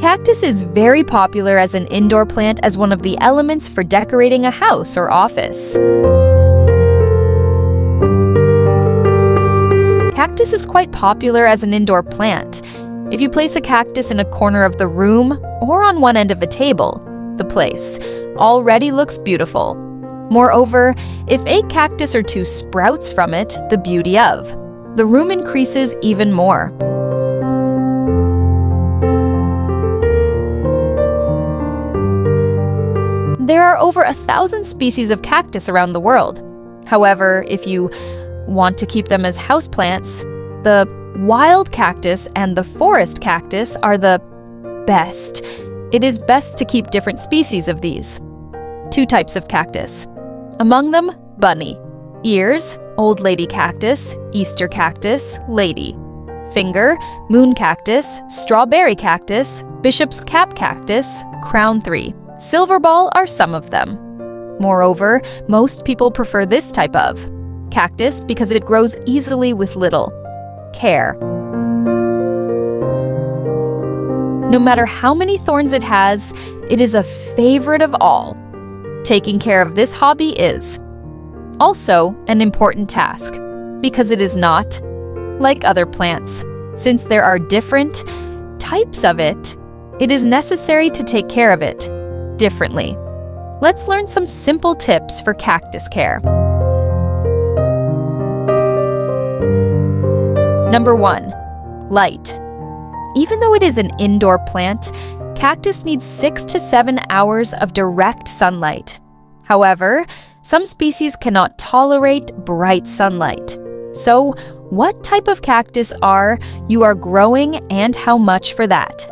Cactus is very popular as an indoor plant as one of the elements for decorating a house or office. Cactus is quite popular as an indoor plant. If you place a cactus in a corner of the room or on one end of a table, the place already looks beautiful. Moreover, if a cactus or two sprouts from it, the beauty of the room increases even more. There are over 1,000 species of cactus around the world. However, if you want to keep them as houseplants, the wild cactus and the forest cactus are the best. It is best to keep different species of these. 2 types of cactus. Among them, bunny. Ears, old lady cactus, Easter cactus, lady. Finger, moon cactus, strawberry cactus, bishop's cap cactus, crown 3. Silver ball are some of them. Moreover, most people prefer this type of cactus because it grows easily with little care. No matter how many thorns it has, it is a favorite of all. Taking care of this hobby is also an important task because it is not like other plants. Since there are different types of it, it is necessary to take care of it differently. Let's learn some simple tips for cactus care. Number 1, light. Even though it is an indoor plant, cactus needs 6 to 7 hours of direct sunlight. However, some species cannot tolerate bright sunlight. So, what type of cactus are you growing and how much for that?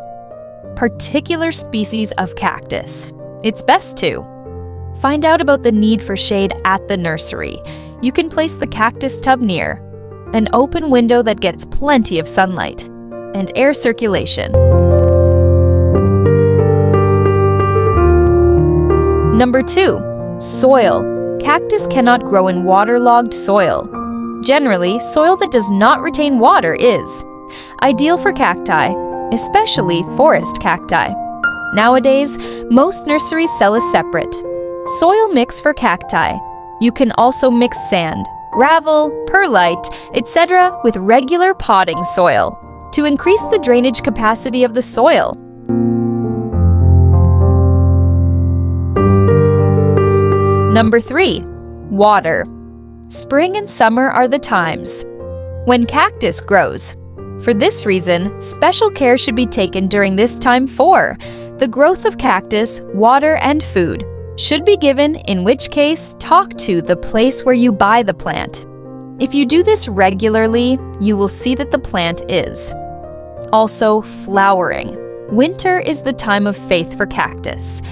Particular species of cactus. It's best to find out about the need for shade at the nursery. You can place the cactus tub near an open window that gets plenty of sunlight and air circulation. Number 2, soil. Cactus cannot grow in waterlogged soil. Generally, soil that does not retain water is ideal for cacti, especially forest cacti. Nowadays, most nurseries sell a separate soil mix for cacti. You can also mix sand, gravel, perlite, etc. with regular potting soil to increase the drainage capacity of the soil. Number 3, water. Spring and summer are the times when cactus grows. For this reason, special care should be taken during this time for the growth of cactus, water, and food should be given, in which case, talk to the place where you buy the plant. If you do this regularly, you will see that the plant is also flowering. Winter is the time of faith for cactus.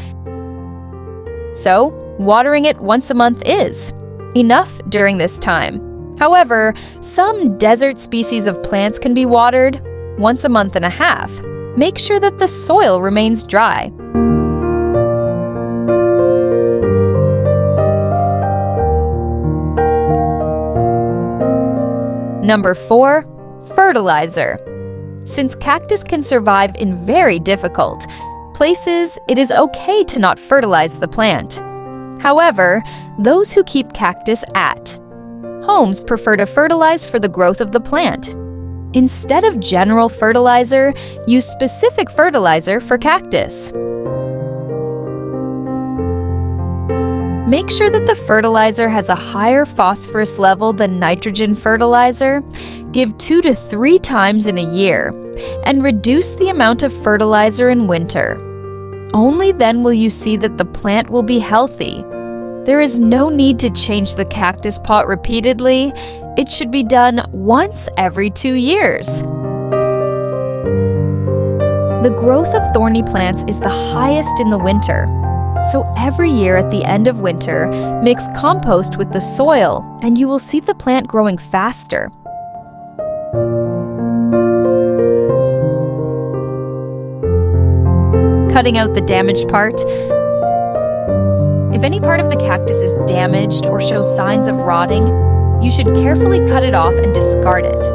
So, watering it once a month is enough during this time. However, some desert species of plants can be watered once a month and a half. Make sure that the soil remains dry. Number 4, fertilizer. Since cactus can survive in very difficult places, it is okay to not fertilize the plant. However, those who keep cactus at homes prefer to fertilize for the growth of the plant. Instead of general fertilizer, use specific fertilizer for cactus. Make sure that the fertilizer has a higher phosphorus level than nitrogen fertilizer. Give 2 to 3 times in a year, and reduce the amount of fertilizer in winter. Only then will you see that the plant will be healthy. There is no need to change the cactus pot repeatedly. It should be done once every 2 years. The growth of thorny plants is the highest in the winter. So every year at the end of winter, mix compost with the soil and you will see the plant growing faster. Cutting out the damaged part. If any part of the cactus is damaged or shows signs of rotting, you should carefully cut it off and discard it.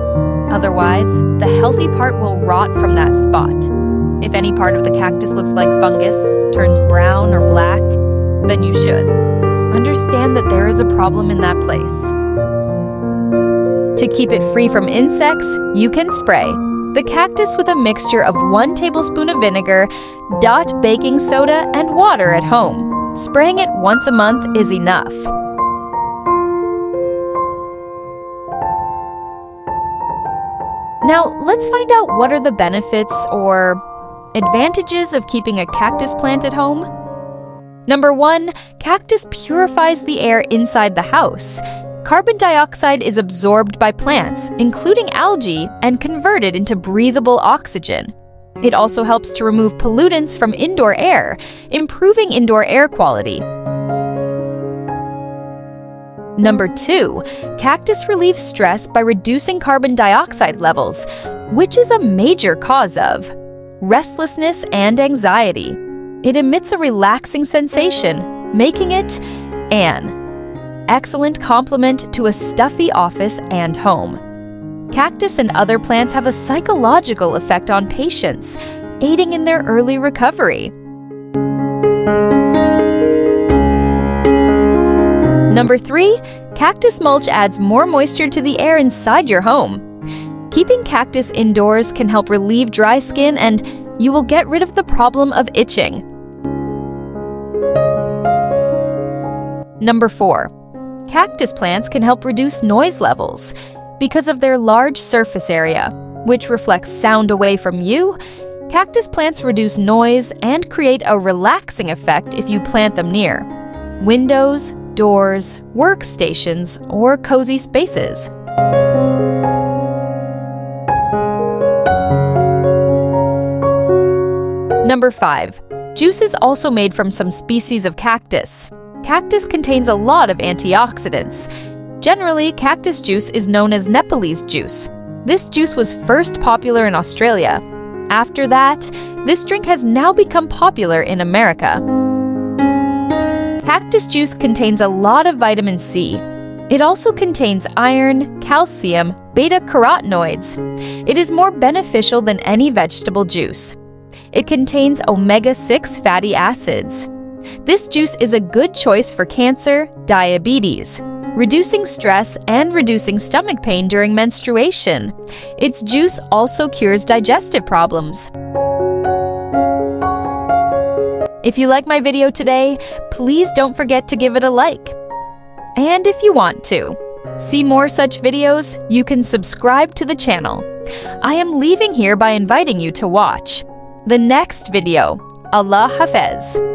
Otherwise, the healthy part will rot from that spot. If any part of the cactus looks like fungus, turns brown or black, then you should. Understand that there is a problem in that place. To keep it free from insects, you can spray the cactus with a mixture of 1 tablespoon of vinegar, baking soda, and water at home. Spraying it once a month is enough. Now, let's find out what are the benefits or advantages of keeping a cactus plant at home. Number 1, cactus purifies the air inside the house. Carbon dioxide is absorbed by plants, including algae, and converted into breathable oxygen. It also helps to remove pollutants from indoor air, improving indoor air quality. Number 2, cactus relieves stress by reducing carbon dioxide levels, which is a major cause of restlessness and anxiety. It emits a relaxing sensation, making it an excellent complement to a stuffy office and home. Cactus and other plants have a psychological effect on patients, aiding in their early recovery. Number 3, cactus mulch adds more moisture to the air inside your home. Keeping cactus indoors can help relieve dry skin, and you will get rid of the problem of itching. Number 4, cactus plants can help reduce noise levels. Because of their large surface area, which reflects sound away from you, cactus plants reduce noise and create a relaxing effect if you plant them near windows, doors, workstations, or cozy spaces. Number 5, juice is also made from some species of cactus. Cactus contains a lot of antioxidants. Generally, cactus juice is known as Nepalese juice. This juice was first popular in Australia. After that, this drink has now become popular in America. Cactus juice contains a lot of vitamin C. It also contains iron, calcium, beta-carotenoids. It is more beneficial than any vegetable juice. It contains omega-6 fatty acids. This juice is a good choice for cancer, diabetes, reducing stress, and reducing stomach pain during menstruation. Its juice also cures digestive problems. If you like my video today, please don't forget to give it a like. And if you want to see more such videos, you can subscribe to the channel. I am leaving here by inviting you to watch the next video. Allah Hafez.